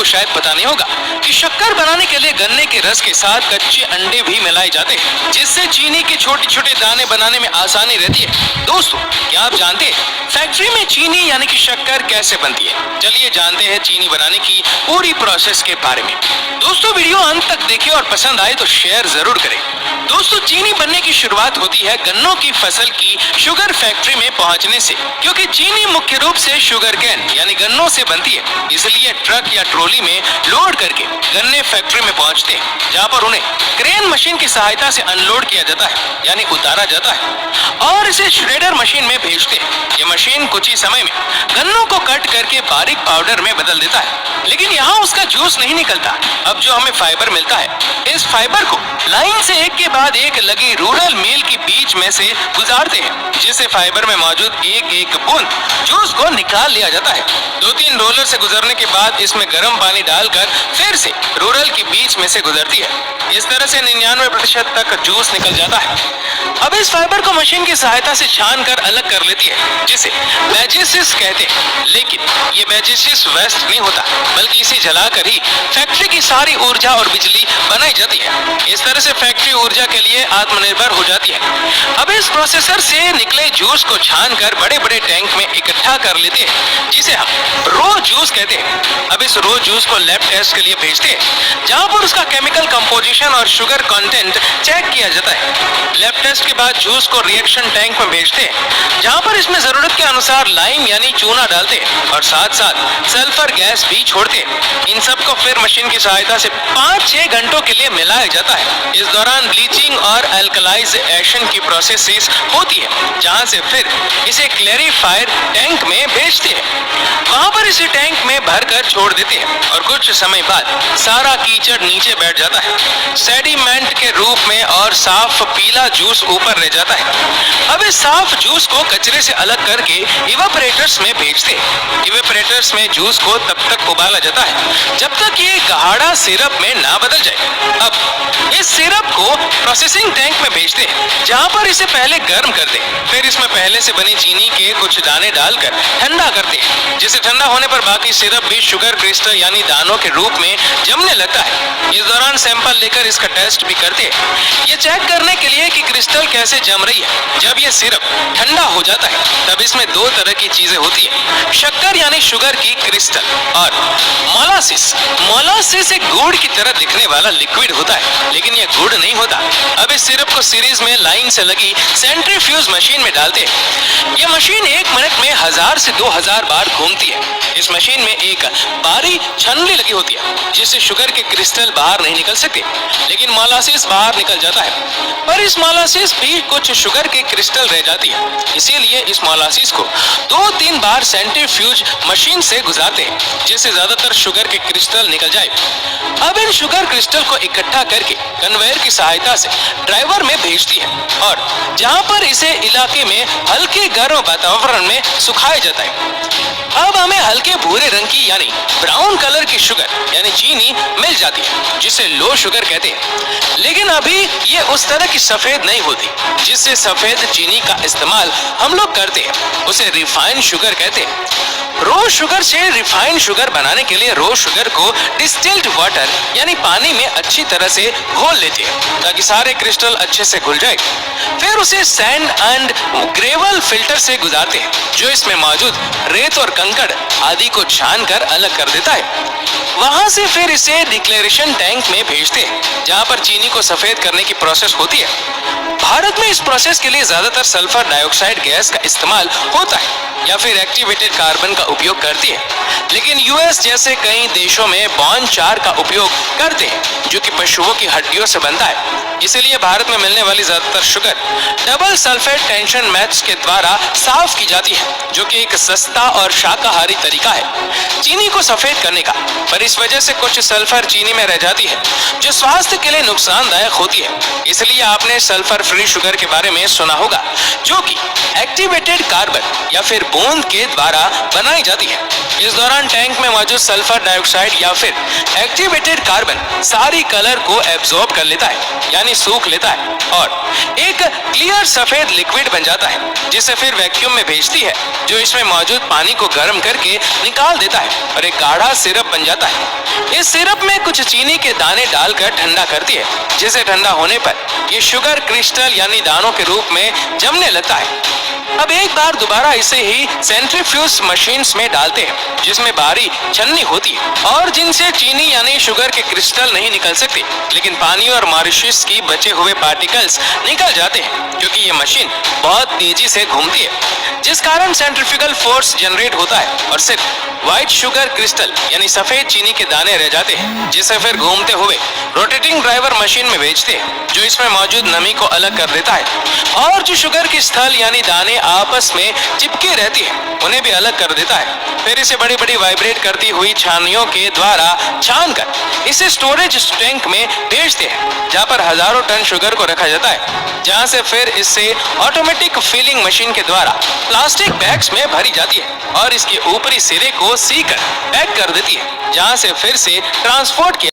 शायद पता नहीं होगा कि शक्कर बनाने के लिए गन्ने के रस के साथ कच्चे अंडे भी मिलाए जाते हैं, जिससे चीनी के छोटे छोटे दाने बनाने में आसानी रहती है। दोस्तों, क्या आप जानते हैं फैक्ट्री में चीनी यानी कि शक्कर कैसे बनती है? चलिए जानते हैं चीनी बनाने की पूरी प्रोसेस के बारे में। दोस्तों, वीडियो अंत तक देखें और पसंद आए तो शेयर जरूर करें। दोस्तों, चीनी बनने की शुरुआत होती है गन्नों की फसल की शुगर फैक्ट्री में पहुंचने से, क्योंकि चीनी मुख्य रूप से शुगर कैन यानी गन्नों से बनती है। इसलिए ट्रक या ट्रॉली में लोड करके गन्ने फैक्ट्री में पहुंचते हैं, जहां पर उन्हें क्रेन मशीन की सहायता से अनलोड किया जाता है यानी उतारा जाता है और इसे श्रेडर मशीन में भेजते हैं। ये मशीन कुछ ही समय में गन्नों को कट करके बारीक पाउडर में बदल देता है। लेकिन यहाँ उसका जूस नहीं निकलता। अब जो हमें फाइबर मिलता है, इस फाइबर को लाइन से एक के बाद एक लगी रूरल मिल के बीच में से गुजारते हैं, जिससे फाइबर में मौजूद एक एक बूंद जूस को निकाल लिया जाता है। 2-3 रोलर से गुजरने के बाद इसमें गर्म पानी डालकर फिर से रूरल के बीच में से गुजरती है। इस तरह से 99% तक जूस निकल जाता है। अब इस फाइबर को मशीन की सहायता से छान कर अलग कर लेती है, जिसे बैजेसिस कहते हैं। लेकिन ये बैजेसिस वेस्ट नहीं होता, बल्कि इसे जलाकर ही फैक्ट्री की सारी ऊर्जा और बिजली बनाई जाती है। इस तरह से फैक्ट्री ऊर्जा के लिए आत्मनिर्भर हो जाती है। अब इस प्रोसेसर से निकले जूस को छान कर बड़े बड़े टैंक में इकट्ठा कर लेते हैं, जिसे हम रो जूस कहते हैं। अब इस रो जूस को लैब टेस्ट के लिए भेजते हैं, जहां पर उसका केमिकल कंपोजिशन और शुगर कंटेंट चेक किया जाता है। लैब टेस्ट के बाद जूस को रिएक्शन टैंक में भेजते हैं, जहां पर इसमें जरूरत के अनुसार लाइम यानी चूना डालते हैं और साथ साथ सल्फर गैस भी छोड़ते हैं। इन सब को फिर मशीन की सहायता से 5-6 घंटों के लिए मिलाया जाता है। इस दौरान ब्लीचिंग और अल्कलाइजेशन की प्रोसेस होती है, जहां से फिर इसे क्लैरिफायर टैंक में भेजते हैं। वहां पर इसे टैंक में भरकर छोड़ देते हैं और कुछ समय बाद सारा कीचड़ नीचे बैठ जाता है सेडिमेंट के रूप में और साफ पीला जूस ऊपर रह जाता है। अब इस साफ जूस को कचरे से अलग करके इवेपोरेटर्स में भेजते हैं। इवेपोरेटर्स में जूस को तब तक उबाला जाता है जब तक ये गाढ़ा सिरप में ना बदल जाए। अब इस सिरप को प्रोसेसिंग टैंक में भेजते हैं, जहां पर इसे पहले गर्म करते हैं, फिर इसमें पहले से बनी चीनी के कुछ दाने डालकर ठंडा करते हैं, जिसे ठंडा होने पर बाकी सिरप भी शुगर क्रिस्टल यानी दानों के रूप में जमने लगता है। इस दौरान सैंपल लेकर इसका टेस्ट भी करते हैं, ये चेक करने के लिए कि क्रिस्टल कैसे जम रही है। जब ये सिरप ठंडा हो जाता है, तब इसमें 2 तरह की चीजें होती है, शक्कर यानी शुगर की क्रिस्टल और मोलासिस। मोलासिस एक गुड़ की तरह दिखने वाला लिक्विड होता है, लेकिन ये गुड़ नहीं होता। अब इस सिरप को सीरीज में लाइन से लगी सेंट्रीफ्यूज मशीन में डालते हैं। ये मशीन 1 मिनट में 1000 से 2000 बार घूमती है। इस मशीन में एक बारी छन्नी लगी होती है, जिससे शुगर के क्रिस्टल बाहर नहीं निकल सकते, लेकिन मोलासिस बाहर निकल जाता है। पर इस मोलासिस भी कुछ शुगर के क्रिस्टल रह जाती है, इसीलिए इस मोलासिस को 2-3 बार सेंट्रीफ्यूज मशीन से गुजारते हैं, जिससे ज्यादातर शुगर के क्रिस्टल निकल जाए। अब इन शुगर क्रिस्टल को इकट्ठा करके कन्वेयर की सहायता से ड्राइवर में भेजती है और जहां पर इसे इलाके में हल्के गर्म वातावरण में सुखाया जाता है। अब हमें हल्के भूरे रंग की यानी ब्राउन कलर की शुगर यानी चीनी मिल जाती है, जिसे लो शुगर कहते हैं। लेकिन अभी ये उस तरह की सफेद नहीं होती जिससे सफेद चीनी का इस्तेमाल हम लोग करते हैं, उसे रिफाइंड शुगर कहते हैं। रो शुगर से रिफाइंड शुगर बनाने के लिए रो शुगर को डिस्टिल्ड वाटर यानी पानी में अच्छी तरह से घोल लेते हैं, ताकि सारे क्रिस्टल अच्छे से घुल जाए। फिर उसे सैंड एंड ग्रेवल फिल्टर से गुजारते हैं, जो इसमें मौजूद रेत और कंकड़ आदि को छान कर अलग कर देता है। वहां से फिर इसे डिक्लेरेशन टैंक में भेजते हैं, जहां पर चीनी को सफेद करने की प्रोसेस होती है। भारत में इस प्रोसेस के लिए ज्यादातर सल्फर डाइऑक्साइड गैस का इस्तेमाल होता है या फिर एक्टिवेटेड कार्बन का उपयोग करती है, लेकिन यूएस जैसे कई देशों में बॉन चार का उपयोग करते हैं, जो कि पशुओं की हड्डियों से बनता है। इसलिए भारत में मिलने वाली ज्यादातर sugar double sulphate tension maths के द्वारा साफ की जाती है, जो कि एक सस्ता और शाकाहारी तरीका है चीनी को सफेद करने का। पर इस वजह से कुछ सल्फर चीनी में रह जाती है, जो स्वास्थ्य के लिए नुकसानदायक होती है। इसलिए आपने सल्फर फ्री शुगर के बारे में सुना होगा, जो कि एक्टिवेटेड कार्बन या फिर बूंद के द्वारा बनाई जाती है। इस दौरान टैंक में मौजूद सल्फर डाइऑक्साइड या फिर एक्टिवेटेड कार्बन सारी कलर को एब्जॉर्ब कर लेता है, यानी सूख लेता है और एक क्लियर सफेद लिक्विड बन जाता है, जिसे फिर वैक्यूम में भेजती है, जो इसमें मौजूद पानी को गर्म करके निकाल देता है और एक गाढ़ा सिरप बन जाता है। इस सिरप में कुछ चीनी के दाने डालकर ठंडा करती है, जिसे ठंडा होने पर ये शुगर क्रिस्टल यानी दानों के रूप में जमने लगता है। अब एक बार दोबारा इसे ही सेंट्रीफ्यूज मशीन्स में डालते हैं, जिसमें बारी छन्नी होती है और जिनसे चीनी यानी शुगर के क्रिस्टल नहीं निकल सकते, लेकिन पानी और मॉरिशस की बचे हुए पार्टिकल्स निकल जाते हैं, क्योंकि ये मशीन बहुत तेजी से घूमती है, जिस कारण सेंट्रीफ्यूगल फोर्स जनरेट होता है और सिर्फ व्हाइट शुगर क्रिस्टल यानी सफेद चीनी के दाने रह जाते हैं, जिसे फिर घूमते हुए रोटेटिंग ड्राइवर मशीन में भेजते हैं, जो इसमें मौजूद नमी को अलग कर देता है और जो शुगर के स्थल यानी दाने आपस में चिपके रहती है उन्हें भी अलग कर देता है। फिर इसे बड़ी बड़ी वाइब्रेट करती हुई छानियों के द्वारा छानकर इसे स्टोरेज टैंक में भेजते हैं, जहाँ पर हजारों टन शुगर को रखा जाता है, जहाँ से फिर इससे ऑटोमेटिक फिलिंग मशीन के द्वारा प्लास्टिक बैग्स में भरी जाती है और इसके ऊपरी सिरे को सीकर पैक कर देती है, जहाँ से फिर से ट्रांसपोर्ट किया